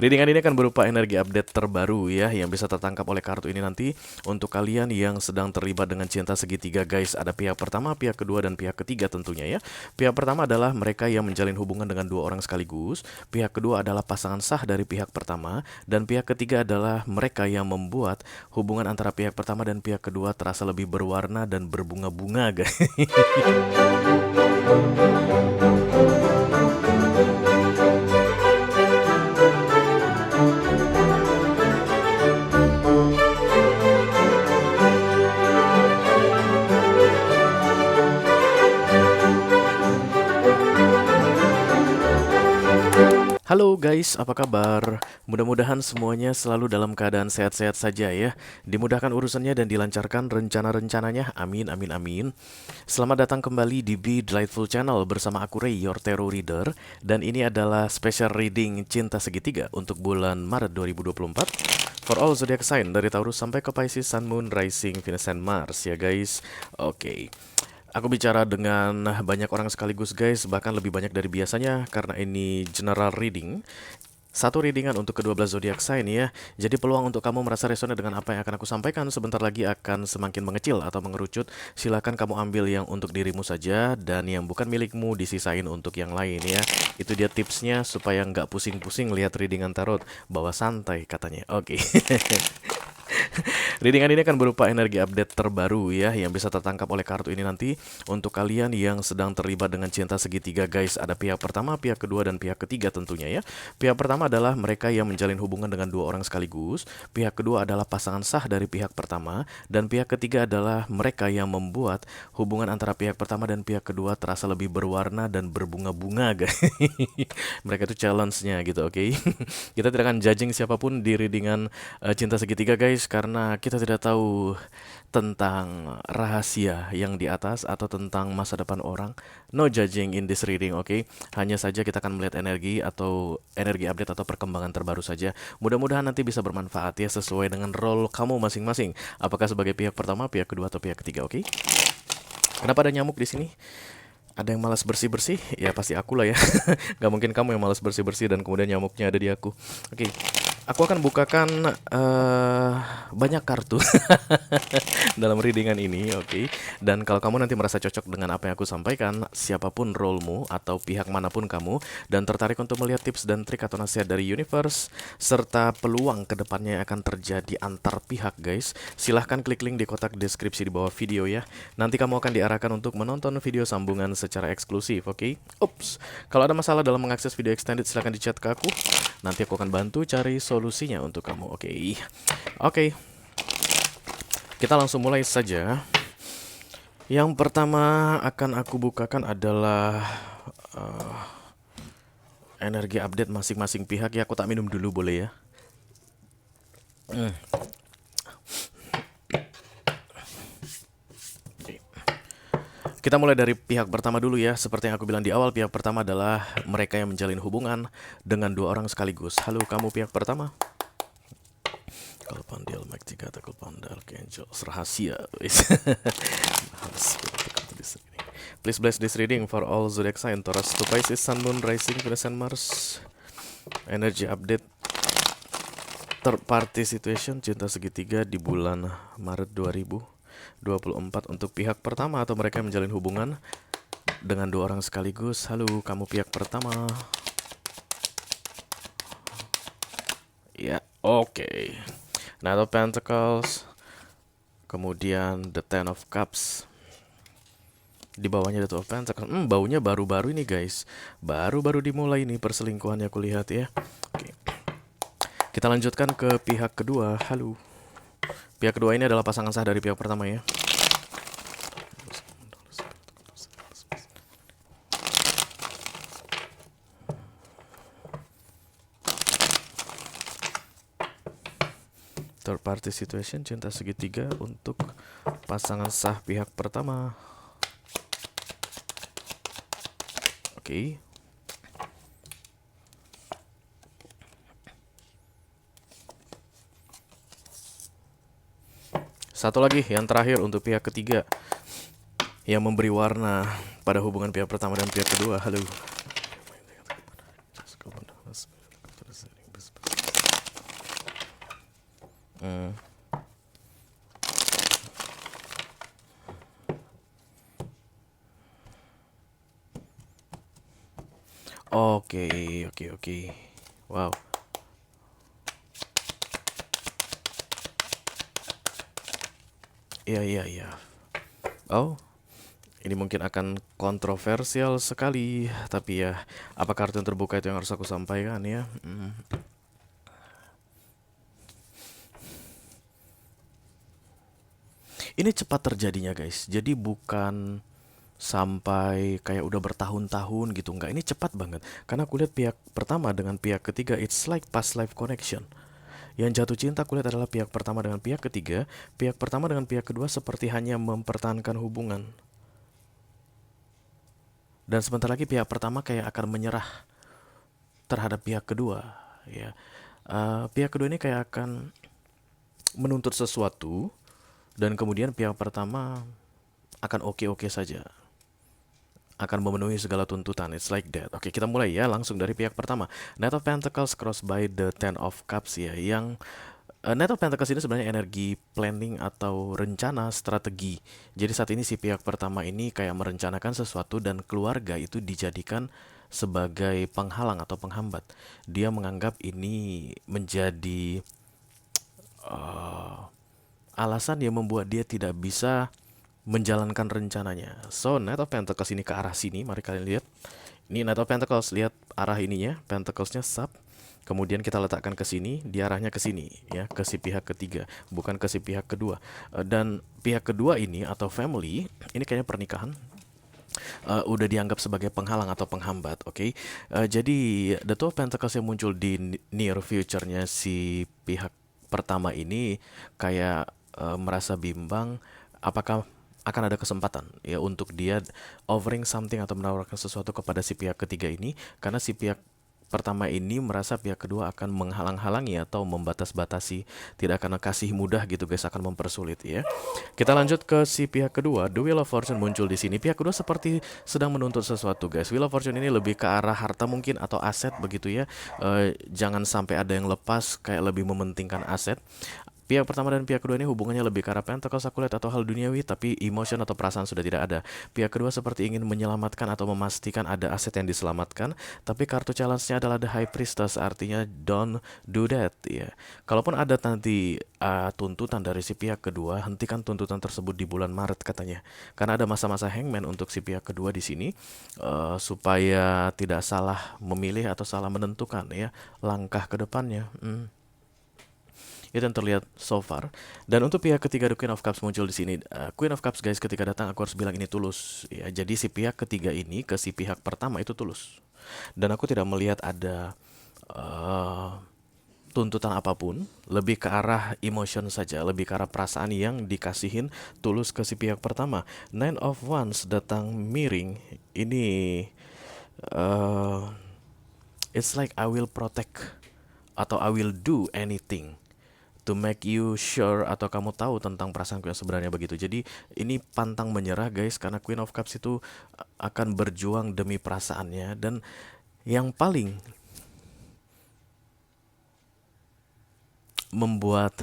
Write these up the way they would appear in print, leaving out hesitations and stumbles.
Readingan ini akan berupa energi update terbaru ya, yang bisa tertangkap oleh kartu ini nanti. Untuk kalian yang sedang terlibat dengan cinta segitiga guys, ada pihak pertama, pihak kedua, dan pihak ketiga tentunya ya. Pihak pertama adalah mereka yang menjalin hubungan dengan dua orang sekaligus. Pihak kedua adalah pasangan sah dari pihak pertama. Dan pihak ketiga adalah mereka yang membuat hubungan antara pihak pertama dan pihak kedua terasa lebih berwarna dan berbunga-bunga guys. Halo guys, apa kabar? Mudah-mudahan semuanya selalu dalam keadaan sehat-sehat saja ya. Dimudahkan urusannya dan dilancarkan rencana-rencananya. Amin, amin, amin. Selamat datang kembali di Be Delightful Channel bersama aku Ray, your tarot reader. Dan ini adalah special reading cinta segitiga untuk bulan Maret 2024. For all zodiac sign dari Taurus sampai ke Pisces, Sun, Moon, Rising, Venus, and Mars ya guys. Oke. Aku bicara dengan banyak orang sekaligus guys, bahkan lebih banyak dari biasanya karena ini general reading. Satu readingan untuk ke-12 zodiak sign ya. Jadi peluang untuk kamu merasa resonate dengan apa yang akan aku sampaikan sebentar lagi akan semakin mengecil atau mengerucut. Silakan kamu ambil yang untuk dirimu saja dan yang bukan milikmu disisain untuk yang lain ya. Itu dia tipsnya supaya nggak pusing-pusing lihat readingan tarot. Bawa santai katanya. Oke. Readingan ini akan berupa energi update terbaru ya, yang bisa tertangkap oleh kartu ini nanti. Untuk kalian yang sedang terlibat dengan cinta segitiga guys, ada pihak pertama, pihak kedua, dan pihak ketiga tentunya ya. Pihak pertama adalah mereka yang menjalin hubungan dengan dua orang sekaligus. Pihak kedua adalah pasangan sah dari pihak pertama. Dan pihak ketiga adalah mereka yang membuat hubungan antara pihak pertama dan pihak kedua terasa lebih berwarna dan berbunga-bunga guys. Mereka itu challenge-nya gitu, oke. Kita tidak akan judging siapapun di readingan cinta segitiga guys, karena kita tidak tahu tentang rahasia yang di atas atau tentang masa depan orang. No judging in this reading, oke. Hanya saja kita akan melihat energi atau energi update atau perkembangan terbaru saja. Mudah-mudahan nanti bisa bermanfaat ya, sesuai dengan role kamu masing-masing. Apakah sebagai pihak pertama, pihak kedua, atau pihak ketiga, oke? Kenapa ada nyamuk di sini? Ada yang malas bersih-bersih? Ya pasti aku lah ya. Gak mungkin kamu yang malas bersih-bersih dan kemudian nyamuknya ada di aku. Oke. Aku akan bukakan banyak kartu dalam readingan ini, oke. Dan kalau kamu nanti merasa cocok dengan apa yang aku sampaikan, siapapun role-mu atau pihak manapun kamu, dan tertarik untuk melihat tips dan trik atau nasihat dari universe, serta peluang kedepannya yang akan terjadi antar pihak guys, silahkan klik link di kotak deskripsi di bawah video ya. Nanti kamu akan diarahkan untuk menonton video sambungan secara eksklusif, oke? Ups, kalau ada masalah dalam mengakses video extended silahkan di chat ke aku. Nanti aku akan bantu cari solusinya untuk kamu, oke? Oke. Kita langsung mulai saja. Yang pertama akan aku bukakan adalah energi update masing-masing pihak ya. Aku tak minum dulu boleh ya? Kita mulai dari pihak pertama dulu ya. Seperti yang aku bilang di awal, pihak pertama adalah mereka yang menjalin hubungan dengan dua orang sekaligus. Halo kamu pihak pertama. Kalau pandil Mike 3 takut pandal Angels rahasia. Please bless this reading for all zodiac sign Taurus to Pisces, Sun, Moon, Rising, Venus, and Mars. Energy update third party situation cinta segitiga di bulan Maret 2024 untuk pihak pertama atau mereka yang menjalin hubungan dengan dua orang sekaligus. Halo kamu pihak pertama. Ya, oke. Knight of Pentacles, kemudian the Ten of Cups, di bawahnya the Two of Pentacles. Baunya baru-baru ini guys, baru-baru dimulai nih perselingkuhannya aku lihat ya. Oke. Kita lanjutkan ke pihak kedua. Halo, pihak kedua ini adalah pasangan sah dari pihak pertama ya. Third party situation cinta segitiga untuk pasangan sah pihak pertama. Oke. Satu lagi yang terakhir untuk pihak ketiga yang memberi warna pada hubungan pihak pertama dan pihak kedua. Halo. Hmm. Oke, oke, oke. Wow. Iya, iya, iya. Oh, ini mungkin akan kontroversial sekali, tapi ya, apa kartu yang terbuka itu yang harus aku sampaikan ya? Ini cepat terjadinya guys, jadi bukan sampai kayak udah bertahun-tahun gitu, enggak. Ini cepat banget, karena aku lihat pihak pertama dengan pihak ketiga, it's like past life connection. Yang jatuh cinta kulihat adalah pihak pertama dengan pihak ketiga. Pihak pertama dengan pihak kedua seperti hanya mempertahankan hubungan. Dan sebentar lagi pihak pertama kayak akan menyerah terhadap pihak kedua. Ya, pihak kedua ini kayak akan menuntut sesuatu dan kemudian pihak pertama akan oke-oke saja, akan memenuhi segala tuntutan. It's like that. Oke, kita mulai ya langsung dari pihak pertama. Knight of Pentacles crossed by the Ten of Cups ya, yang Knight of Pentacles ini sebenarnya energi planning atau rencana strategi. Jadi saat ini si pihak pertama ini kayak merencanakan sesuatu dan keluarga itu dijadikan sebagai penghalang atau penghambat. Dia menganggap ini menjadi uh, alasan yang membuat dia tidak bisa menjalankan rencananya. So, Knight of Pentacles ini ke arah sini, mari kalian lihat. Ini Knight of Pentacles, lihat arah ininya, Pentaclesnya sub. Kemudian kita letakkan ke sini, diarahnya ke sini ya, ke si pihak ketiga, bukan ke si pihak kedua. Dan pihak kedua ini atau family, ini kayaknya pernikahan udah dianggap sebagai penghalang atau penghambat, oke? Jadi the Two of Pentacles yang muncul di near future-nya si pihak pertama ini kayak merasa bimbang apakah akan ada kesempatan ya untuk dia offering something atau menawarkan sesuatu kepada si pihak ketiga ini, karena si pihak pertama ini merasa pihak kedua akan menghalang-halangi atau membatas-batasi, tidak akan kasih mudah gitu guys, akan mempersulit ya. Kita lanjut ke si pihak kedua. The Wheel of Fortune muncul di sini. Pihak kedua seperti sedang menuntut sesuatu guys. Wheel of Fortune ini lebih ke arah harta mungkin atau aset begitu ya. Jangan sampai ada yang lepas, kayak lebih mementingkan aset. Pihak pertama dan pihak kedua ini hubungannya lebih ke arah pentacles aku lihat, atau hal duniawi, tapi emotion atau perasaan sudah tidak ada. Pihak kedua seperti ingin menyelamatkan atau memastikan ada aset yang diselamatkan, tapi kartu challenge-nya adalah The High Priestess, artinya don't do that ya. Kalaupun ada nanti tuntutan dari si pihak kedua, hentikan tuntutan tersebut di bulan Maret katanya. Karena ada masa-masa hangman untuk si pihak kedua di sini, supaya tidak salah memilih atau salah menentukan ya langkah ke depannya. Itu yang terlihat so far. Dan untuk pihak ketiga, The Queen of Cups muncul di sini. Queen of Cups guys, ketika datang aku harus bilang ini tulus ya. Jadi si pihak ketiga ini ke si pihak pertama itu tulus. Dan aku tidak melihat ada tuntutan apapun, lebih ke arah emotion saja, lebih ke arah perasaan yang dikasihin tulus ke si pihak pertama. Nine of Wands datang miring. Ini uh, it's like I will protect atau I will do anything to make you sure, atau kamu tahu tentang perasaanku yang sebenarnya begitu. Jadi ini pantang menyerah guys, karena Queen of Cups itu akan berjuang demi perasaannya. Dan yang paling membuat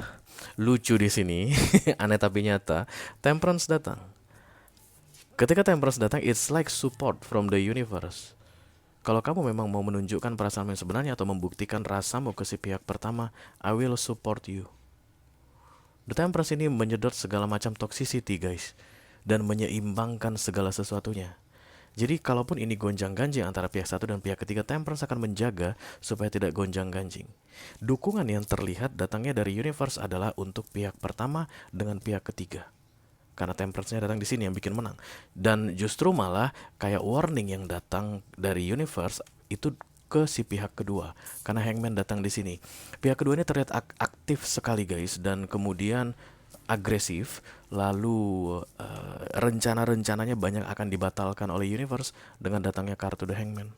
lucu di sini, aneh tapi nyata, Temperance datang. Ketika Temperance datang, it's like support from the universe. Kalau kamu memang mau menunjukkan perasaan yang sebenarnya atau membuktikan rasamu ke si pihak pertama, I will support you. The Temperance ini menyedot segala macam toxicity guys, dan menyeimbangkan segala sesuatunya. Jadi kalaupun ini gonjang-ganjing antara pihak satu dan pihak ketiga, Temperance akan menjaga supaya tidak gonjang-ganjing. Dukungan yang terlihat datangnya dari universe adalah untuk pihak pertama dengan pihak ketiga. Karena Temperance-nya datang di sini yang bikin menang. Dan justru malah kayak warning yang datang dari universe itu ke si pihak kedua, karena Hangman datang di sini. Pihak kedua ini terlihat aktif sekali guys, dan kemudian agresif. Lalu rencana-rencananya banyak akan dibatalkan oleh universe dengan datangnya kartu The Hangman.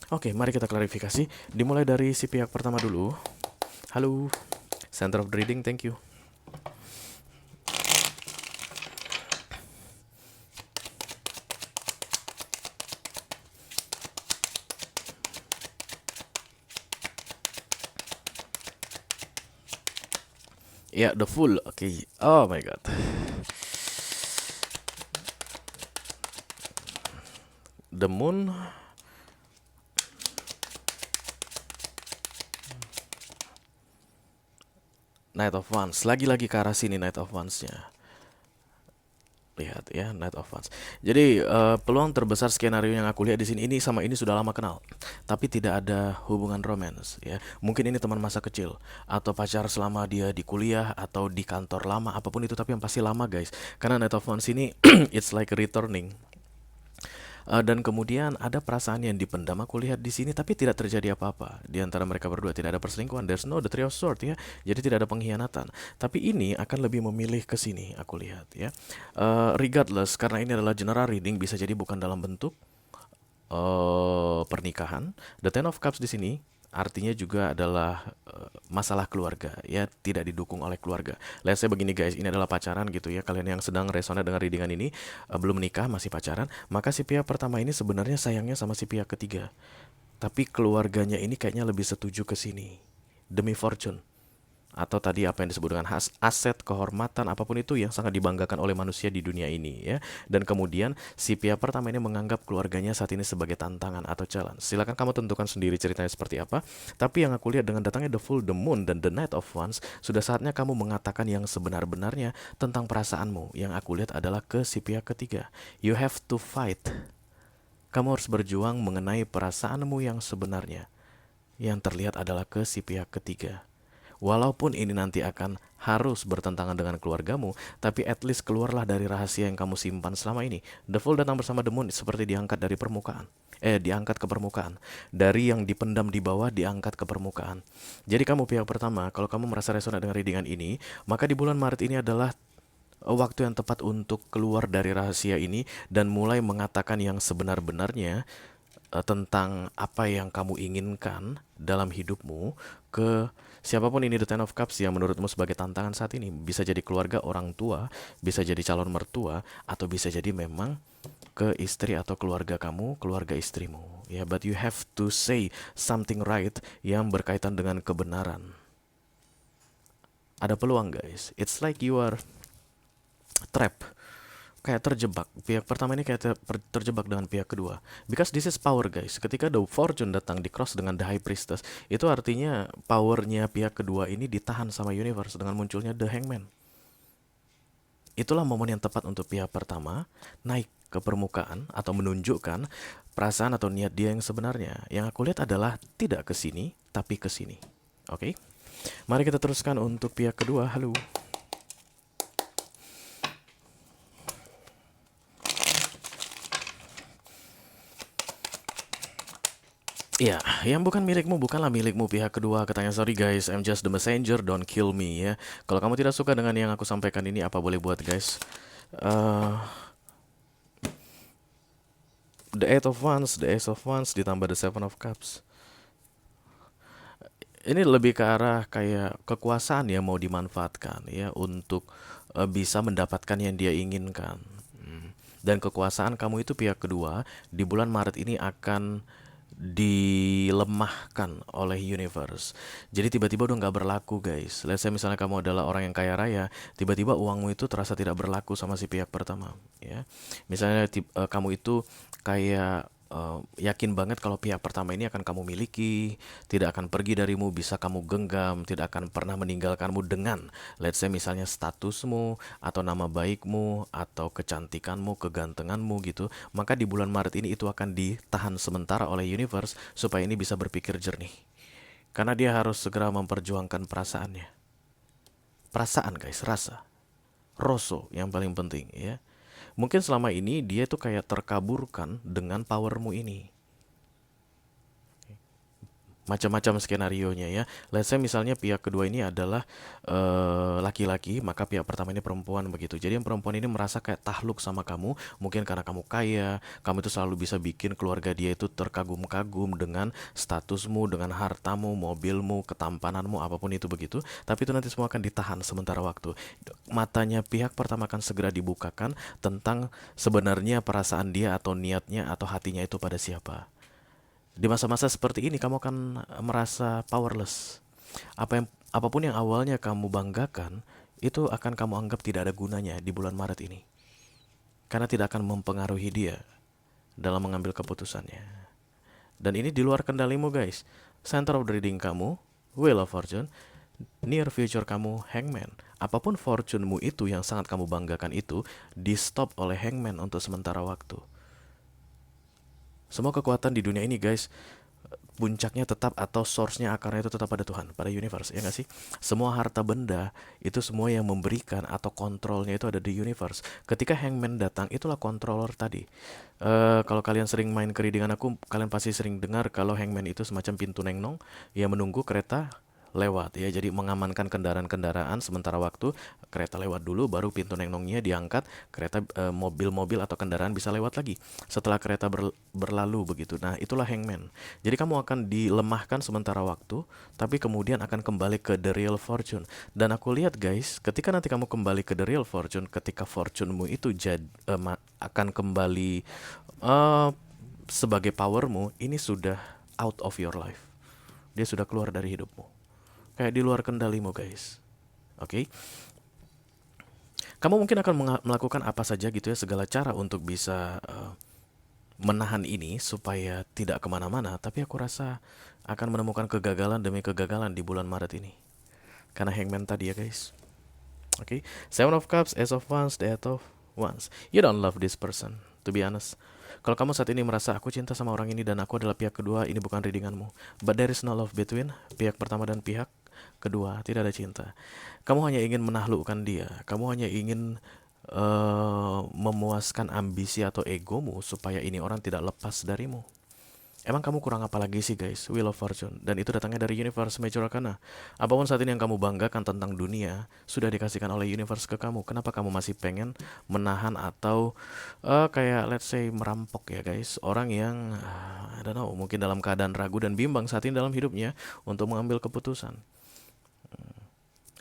Oke, mari kita klarifikasi. Dimulai dari si pihak pertama dulu. Halo, Center of the Reading, thank you. Ya, the full. Oke. Oh my god. The moon. Knight of Wands. Lagi-lagi ke arah sini Knight of Wands-nya. Lihat ya, Knight of Wands. Jadi peluang terbesar skenario yang aku lihat di sini, ini sama ini sudah lama kenal, tapi tidak ada hubungan romance ya. Mungkin ini teman masa kecil atau pacar selama dia di kuliah atau di kantor lama, apapun itu, tapi yang pasti lama guys. Karena Knight of Wands ini it's like returning. Dan kemudian ada perasaan yang dipendam aku lihat di sini, tapi tidak terjadi apa-apa di antara mereka berdua. Tidak ada perselingkuhan. There's no the three of swords ya. Jadi tidak ada pengkhianatan. Tapi ini akan lebih memilih ke sini aku lihat ya. Regardless, karena ini adalah general reading, bisa jadi bukan dalam bentuk pernikahan. The Ten of Cups di sini artinya juga adalah masalah keluarga ya, tidak didukung oleh keluarga. Let's say begini guys, ini adalah pacaran gitu ya. Kalian yang sedang resonate dengan readingan ini, belum menikah, masih pacaran, maka si pihak pertama ini sebenarnya sayangnya sama si pihak ketiga. Tapi keluarganya ini kayaknya lebih setuju ke sini. Demi fortune. Atau tadi apa yang disebut dengan aset, kehormatan, apapun itu yang sangat dibanggakan oleh manusia di dunia ini ya. Dan kemudian si pihak pertama ini menganggap keluarganya saat ini sebagai tantangan atau challenge. Silakan kamu tentukan sendiri ceritanya seperti apa. Tapi yang aku lihat dengan datangnya the full, the moon, dan the Knight of Wands, sudah saatnya kamu mengatakan yang sebenar-benarnya tentang perasaanmu. Yang aku lihat adalah ke si pihak ketiga. You have to fight. Kamu harus berjuang mengenai perasaanmu yang sebenarnya. Yang terlihat adalah ke si pihak ketiga. Walaupun ini nanti akan harus bertentangan dengan keluargamu, tapi at least keluarlah dari rahasia yang kamu simpan selama ini. The Fool datang bersama The Moon seperti diangkat dari permukaan. Diangkat ke permukaan. Dari yang dipendam di bawah diangkat ke permukaan. Jadi kamu pihak pertama, kalau kamu merasa resonate dengan readingan ini, maka di bulan Maret ini adalah waktu yang tepat untuk keluar dari rahasia ini dan mulai mengatakan yang sebenar-benarnya tentang apa yang kamu inginkan dalam hidupmu ke siapapun ini. The Ten of Cups yang menurutmu sebagai tantangan saat ini bisa jadi keluarga, orang tua, bisa jadi calon mertua, atau bisa jadi memang ke istri atau keluarga kamu, keluarga istrimu ya. But you have to say something right yang berkaitan dengan kebenaran. Ada peluang guys. It's like you are trapped, kayak terjebak. Pihak pertama ini kayak terjebak dengan pihak kedua. Because this is power guys. Ketika The Fortune datang di cross dengan The High Priestess, itu artinya powernya pihak kedua ini ditahan sama universe dengan munculnya The Hangman. Itulah momen yang tepat untuk pihak pertama naik ke permukaan atau menunjukkan perasaan atau niat dia yang sebenarnya. Yang aku lihat adalah tidak ke sini, tapi ke sini. Oke? Mari kita teruskan untuk pihak kedua. Halo. Ya, yang bukan milikmu bukanlah milikmu pihak kedua. Katanya, sorry guys, I'm just the messenger, don't kill me ya. Kalau kamu tidak suka dengan yang aku sampaikan ini, apa boleh buat guys. The Eight of Wands, the Ace of Wands ditambah the Seven of Cups. Ini lebih ke arah kayak kekuasaan yang mau dimanfaatkan ya untuk bisa mendapatkan yang dia inginkan. Dan kekuasaan kamu itu pihak kedua di bulan Maret ini akan dilemahkan oleh universe. Jadi tiba-tiba udah nggak berlaku guys. Let's say misalnya kamu adalah orang yang kaya raya, tiba-tiba uangmu itu terasa tidak berlaku sama si pihak pertama ya. Misalnya kamu itu kayak yakin banget kalau pihak pertama ini akan kamu miliki, tidak akan pergi darimu, bisa kamu genggam, tidak akan pernah meninggalkanmu dengan let's say misalnya statusmu atau nama baikmu atau kecantikanmu, kegantenganmu gitu. Maka di bulan Maret ini itu akan ditahan sementara oleh universe supaya ini bisa berpikir jernih. Karena dia harus segera memperjuangkan perasaannya. Perasaan guys, rasa. Rosso yang paling penting ya. Mungkin selama ini dia tuh kayak terkaburkan dengan powermu ini. Macam-macam skenarionya ya. Let's say misalnya pihak kedua ini adalah laki-laki, maka pihak pertama ini perempuan begitu. Jadi yang perempuan ini merasa kayak takluk sama kamu, mungkin karena kamu kaya, kamu itu selalu bisa bikin keluarga dia itu terkagum-kagum dengan statusmu, dengan hartamu, mobilmu, ketampananmu, apapun itu begitu. Tapi itu nanti semua akan ditahan sementara waktu. Matanya pihak pertama akan segera dibukakan tentang sebenarnya perasaan dia atau niatnya atau hatinya itu pada siapa. Di masa-masa seperti ini kamu akan merasa powerless. Apa yang Apapun yang awalnya kamu banggakan, itu akan kamu anggap tidak ada gunanya di bulan Maret ini. Karena tidak akan mempengaruhi dia dalam mengambil keputusannya. Dan ini di luar kendalimu guys. Center of the reading kamu, Wheel of Fortune. Near future kamu, Hangman. Apapun fortunemu itu yang sangat kamu banggakan itu, di stop oleh Hangman untuk sementara waktu. Semua kekuatan di dunia ini guys, puncaknya tetap atau source-nya, akarnya itu tetap pada Tuhan, pada universe, ya nggak sih? Semua harta benda itu semua yang memberikan atau kontrolnya itu ada di universe. Ketika Hangman datang, itulah controller tadi. Kalau kalian sering main keridingan aku, kalian pasti sering dengar kalau Hangman itu semacam pintu nengnong yang menunggu kereta lewat ya. Jadi mengamankan kendaraan-kendaraan sementara waktu kereta lewat dulu, baru pintu nengnongnya diangkat, kereta mobil-mobil atau kendaraan bisa lewat lagi setelah kereta berlalu begitu. Nah, itulah Hangman. Jadi kamu akan dilemahkan sementara waktu, tapi kemudian akan kembali ke the real fortune. Dan aku lihat guys, ketika nanti kamu kembali ke the real fortune, ketika fortunemu itu akan kembali sebagai powermu, ini sudah out of your life. Dia sudah keluar dari hidupmu. Kayak di luar kendalimu guys. Oke. Kamu mungkin akan melakukan apa saja gitu ya, segala cara untuk bisa menahan ini supaya tidak kemana-mana. Tapi aku rasa akan menemukan kegagalan demi kegagalan di bulan Maret ini. Karena Hangman tadi ya guys. Oke. Seven of Cups, Ace of Wands, The Eight of Wands. You don't love this person, to be honest. Kalau kamu saat ini merasa aku cinta sama orang ini dan aku adalah pihak kedua, ini bukan readinganmu. But there is no love between pihak pertama dan pihak kedua, tidak ada cinta. Kamu hanya ingin menaklukkan dia. Kamu hanya ingin memuaskan ambisi atau egomu supaya ini orang tidak lepas darimu. Emang kamu kurang apa lagi sih guys? Wheel of Fortune. Dan itu datangnya dari Universe Major Arcana. Apapun saat ini yang kamu banggakan tentang dunia sudah dikasihkan oleh Universe ke kamu. Kenapa kamu masih pengen menahan atau kayak let's say merampok ya guys? Orang yang I don't know, mungkin dalam keadaan ragu dan bimbang saat ini dalam hidupnya untuk mengambil keputusan.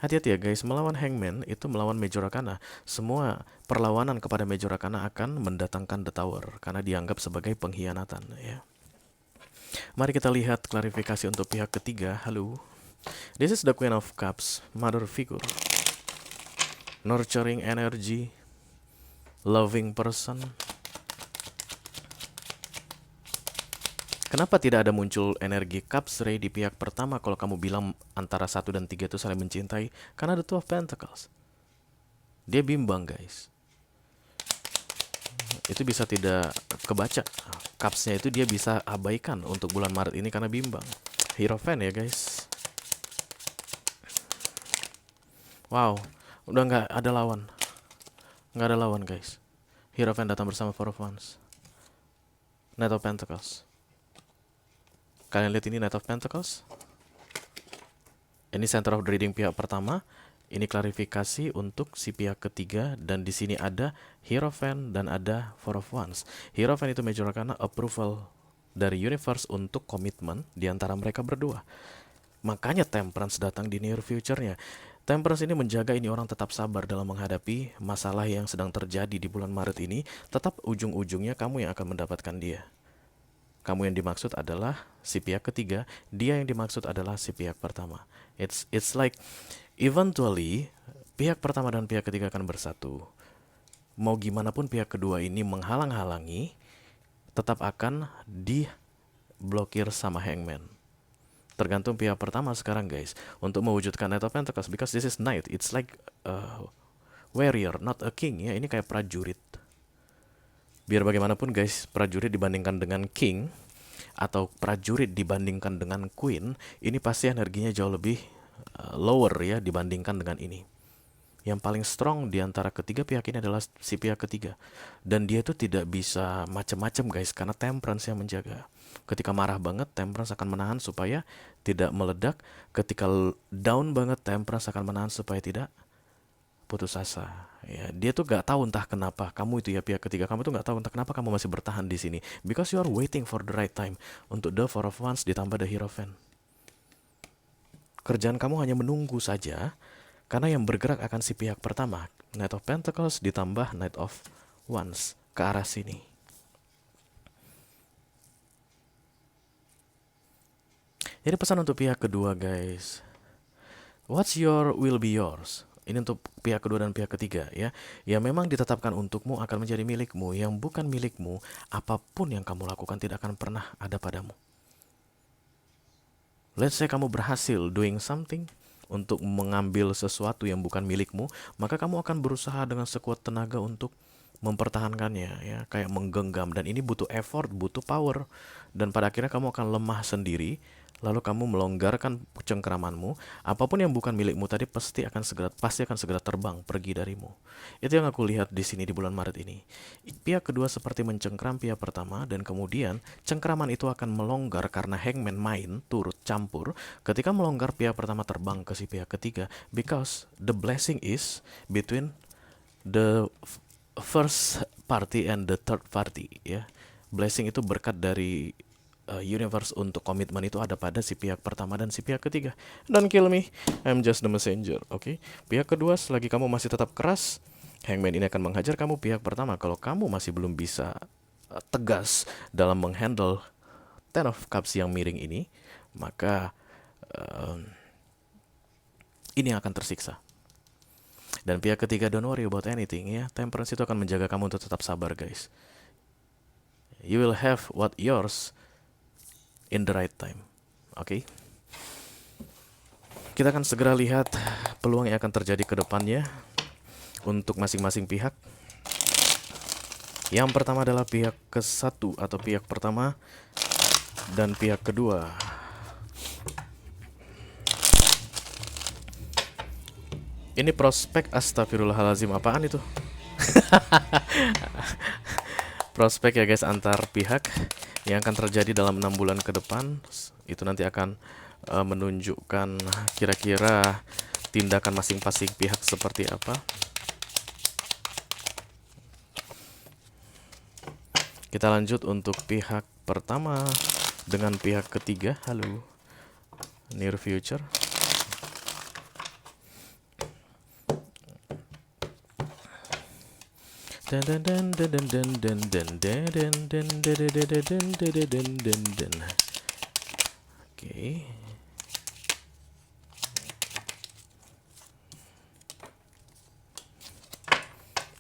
Hati-hati ya guys, melawan Hangman itu melawan Major Arcana. Semua perlawanan kepada Major Arcana akan mendatangkan The Tower karena dianggap sebagai pengkhianatan ya. Mari kita lihat klarifikasi untuk pihak ketiga. Halo. This is the Queen of Cups, mother figure. Nurturing energy, loving person. Kenapa tidak ada muncul energi Cups Ray di pihak pertama kalau kamu bilang antara 1 dan 3 itu saling mencintai? Karena ada Two of Pentacles. Dia bimbang guys. Itu bisa tidak kebaca. Cupsnya itu dia bisa abaikan untuk bulan Maret ini karena bimbang. Hierophant ya guys. Wow, udah nggak ada lawan. Nggak ada lawan guys. Hierophant datang bersama Four of Wands. Knight of Pentacles. Kalian lihat ini Knight of Pentacles. Ini center of the reading pihak pertama. Ini klarifikasi untuk si pihak ketiga, dan di sini ada Hierophant dan ada Four of Wands. Hierophant itu Major Arcana, approval dari universe untuk komitmen di antara mereka berdua. Makanya Temperance datang di near future-nya. Temperance ini menjaga ini orang tetap sabar dalam menghadapi masalah yang sedang terjadi di bulan Maret ini. Tetap ujung-ujungnya kamu yang akan mendapatkan dia. Kamu yang dimaksud adalah si pihak ketiga, dia yang dimaksud adalah si pihak pertama. It's like eventually pihak pertama dan pihak ketiga akan bersatu. Mau gimana pun pihak kedua ini menghalang-halangi, tetap akan diblokir sama Hangman. Tergantung pihak pertama sekarang guys untuk mewujudkan Knight of Pentacles, because this is knight, it's like warrior, not a king ya. Ini kayak prajurit. Biar bagaimanapun guys, prajurit dibandingkan dengan king atau prajurit dibandingkan dengan queen, ini pasti energinya jauh lebih lower ya dibandingkan dengan ini. Yang paling strong di antara ketiga pihak ini adalah si pihak ketiga. Dan dia itu tidak bisa macam-macam guys, karena Temperance yang menjaga. Ketika marah banget, Temperance akan menahan supaya tidak meledak. Ketika down banget, Temperance akan menahan supaya tidak putus asa. Ya, dia tuh gak tahu entah kenapa. Kamu itu ya pihak ketiga, kamu tuh gak tahu entah kenapa kamu masih bertahan di sini. Because you are waiting for the right time. Untuk the Four of Wands ditambah the Hierophant. Kerjaan kamu hanya menunggu saja, karena yang bergerak akan si pihak pertama. Knight of Pentacles ditambah Knight of Wands ke arah sini. Jadi pesan untuk pihak kedua guys, What's your will be yours. Ini untuk pihak kedua dan pihak ketiga ya. Yang memang ditetapkan untukmu akan menjadi milikmu. Yang bukan milikmu, apapun yang kamu lakukan tidak akan pernah ada padamu. Let's say kamu berhasil doing something untuk mengambil sesuatu yang bukan milikmu, maka kamu akan berusaha dengan sekuat tenaga untuk mempertahankannya ya, kayak menggenggam, dan ini butuh effort, butuh power, dan pada akhirnya kamu akan lemah sendiri. Lalu kamu melonggarkan cengkeramanmu, apapun yang bukan milikmu tadi pasti akan segera terbang pergi darimu. Itu yang aku lihat di sini di bulan Maret ini. Pihak kedua seperti mencengkram pihak pertama, dan kemudian cengkeraman itu akan melonggar karena hangman main turut campur. Ketika melonggar, pihak pertama terbang ke si pihak ketiga, because the blessing is between the first party and the third party ya. Blessing itu berkat dari universe untuk komitmen itu ada pada si pihak pertama dan si pihak ketiga. Don't kill me, I'm just the messenger. Oke. Pihak kedua, selagi kamu masih tetap keras, hangman ini akan menghajar kamu. Pihak pertama, kalau kamu masih belum bisa tegas dalam menghandle Ten of Cups yang miring ini, maka ini akan tersiksa. Dan pihak ketiga, don't worry about anything ya. Temperance itu akan menjaga kamu untuk tetap sabar, guys. You will have what yours in the right time. Oke. Kita akan segera lihat peluang yang akan terjadi ke depannya untuk masing-masing pihak. Yang pertama adalah pihak ke-1 atau pihak pertama dan pihak kedua. Ini prospek, astagfirullahalazim, apaan itu? Prospek ya guys, antar pihak yang akan terjadi dalam 6 bulan ke depan. Itu nanti akan menunjukkan kira-kira tindakan masing-masing pihak seperti apa. Kita lanjut untuk pihak pertama dengan pihak ketiga. Halo, near future. Oke.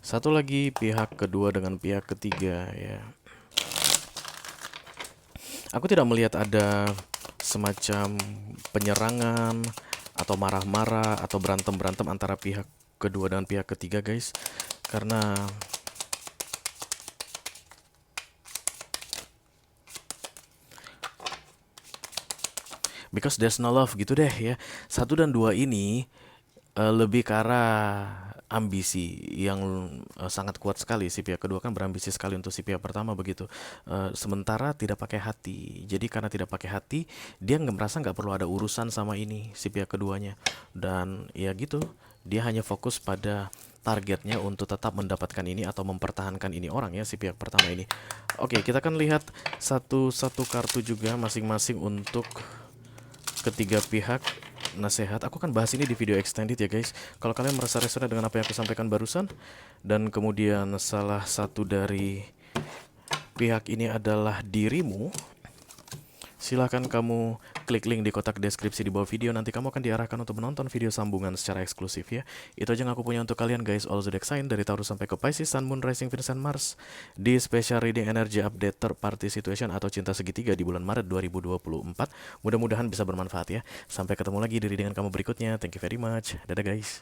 Satu lagi pihak kedua dengan pihak ketiga ya. Aku tidak melihat ada semacam penyerangan atau marah-marah atau berantem-berantem antara pihak kedua dan pihak ketiga, guys. Karena because there's no love gitu deh ya. 1 dan 2 ini lebih ke arah ambisi yang sangat kuat sekali. Si pihak kedua kan berambisi sekali untuk si pihak pertama begitu. Sementara tidak pakai hati. Jadi karena tidak pakai hati, dia merasa nggak perlu ada urusan sama ini si pihak keduanya. Dan ya gitu, dia hanya fokus pada targetnya untuk tetap mendapatkan ini atau mempertahankan ini orang ya, si pihak pertama ini. Oke, kita akan lihat satu-satu kartu juga masing-masing untuk ketiga pihak. Nasihat, aku akan bahas ini di video extended ya guys. Kalau kalian merasa resonate dengan apa yang aku sampaikan barusan, dan kemudian salah satu dari pihak ini adalah dirimu, silahkan kamu klik link di kotak deskripsi di bawah video. Nanti kamu akan diarahkan untuk menonton video sambungan secara eksklusif ya. Itu aja yang aku punya untuk kalian guys. All zodiac sign dari Taurus sampai ke Pisces, Sun, Moon, Rising, Venus, and Mars di special reading energy update third party situation atau cinta segitiga di bulan Maret 2024. Mudah-mudahan bisa bermanfaat ya. Sampai ketemu lagi di readingan kamu berikutnya. Thank you very much. Dadah guys.